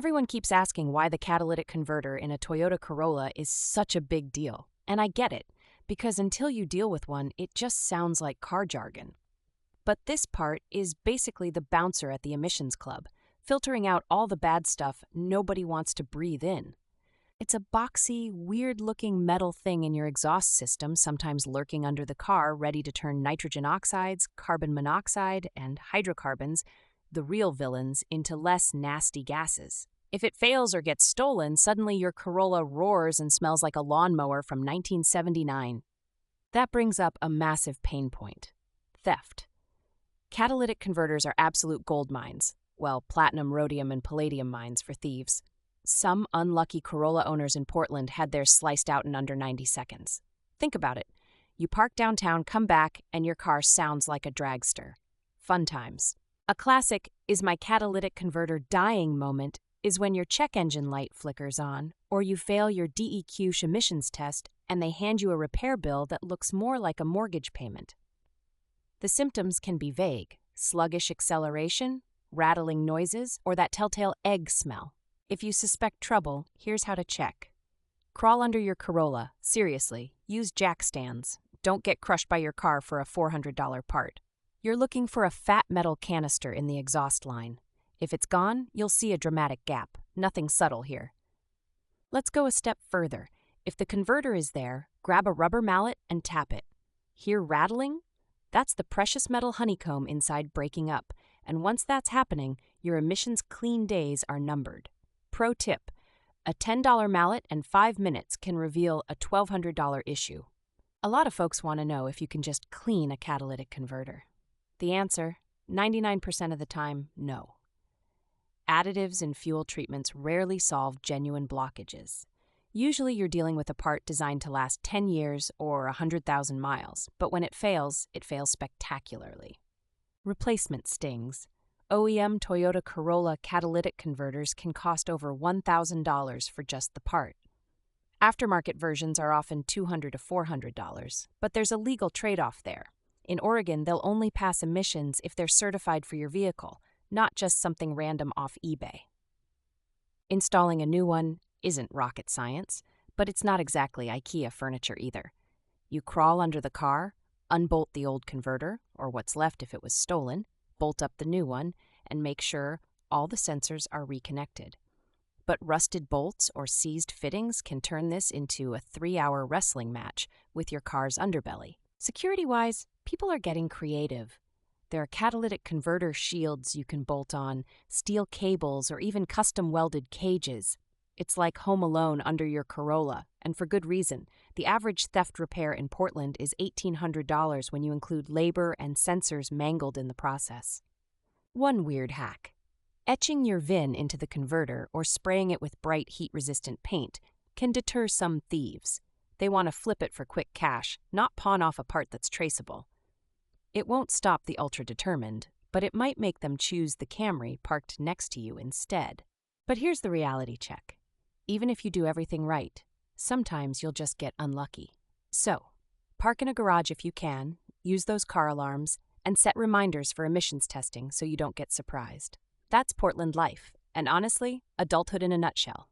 Everyone keeps asking why the catalytic converter in a Toyota Corolla is such a big deal. And I get it, because until you deal with one, it just sounds like car jargon. But this part is basically the bouncer at the emissions club, filtering out all the bad stuff nobody wants to breathe in. It's a boxy, weird-looking metal thing in your exhaust system, sometimes lurking under the car, ready to turn nitrogen oxides, carbon monoxide, and hydrocarbons, the real villains, into less nasty gases. If it fails or gets stolen, suddenly your Corolla roars and smells like a lawnmower from 1979. That brings up a massive pain point: theft. Catalytic converters are absolute gold mines. Well, platinum, rhodium, and palladium mines for thieves. Some unlucky Corolla owners in Portland had theirs sliced out in under 90 seconds. Think about it. You park downtown, come back, and your car sounds like a dragster. Fun times. A classic "is my catalytic converter dying" moment is when your check engine light flickers on, or you fail your DEQ emissions test and they hand you a repair bill that looks more like a mortgage payment. The symptoms can be vague: sluggish acceleration, rattling noises, or that telltale egg smell. If you suspect trouble, here's how to check. Crawl under your Corolla. Seriously, use jack stands. Don't get crushed by your car for a $400 part. You're looking for a fat metal canister in the exhaust line. If it's gone, you'll see a dramatic gap. Nothing subtle here. Let's go a step further. If the converter is there, grab a rubber mallet and tap it. Hear rattling? That's the precious metal honeycomb inside breaking up, and once that's happening, your emissions clean days are numbered. Pro tip: a $10 mallet and 5 minutes can reveal a $1,200 issue. A lot of folks want to know if you can just clean a catalytic converter. The answer, 99% of the time, no. Additives and fuel treatments rarely solve genuine blockages. Usually you're dealing with a part designed to last 10 years or 100,000 miles, but when it fails spectacularly. Replacement stings. OEM Toyota Corolla catalytic converters can cost over $1,000 for just the part. Aftermarket versions are often $200 to $400, but there's a legal trade-off there. In Oregon, they'll only pass emissions if they're certified for your vehicle, not just something random off eBay. Installing a new one isn't rocket science, but it's not exactly IKEA furniture either. You crawl under the car, unbolt the old converter, or what's left if it was stolen, bolt up the new one, and make sure all the sensors are reconnected. But rusted bolts or seized fittings can turn this into a 3-hour wrestling match with your car's underbelly. Security-wise, people are getting creative. There are catalytic converter shields you can bolt on, steel cables, or even custom-welded cages. It's like Home Alone under your Corolla, and for good reason. The average theft repair in Portland is $1,800 when you include labor and sensors mangled in the process. One weird hack: etching your VIN into the converter or spraying it with bright heat-resistant paint can deter some thieves. They want to flip it for quick cash, not pawn off a part that's traceable. It won't stop the ultra-determined, but it might make them choose the Camry parked next to you instead. But here's the reality check. Even if you do everything right, sometimes you'll just get unlucky. So, park in a garage if you can, use those car alarms, and set reminders for emissions testing so you don't get surprised. That's Portland life, and honestly, adulthood in a nutshell.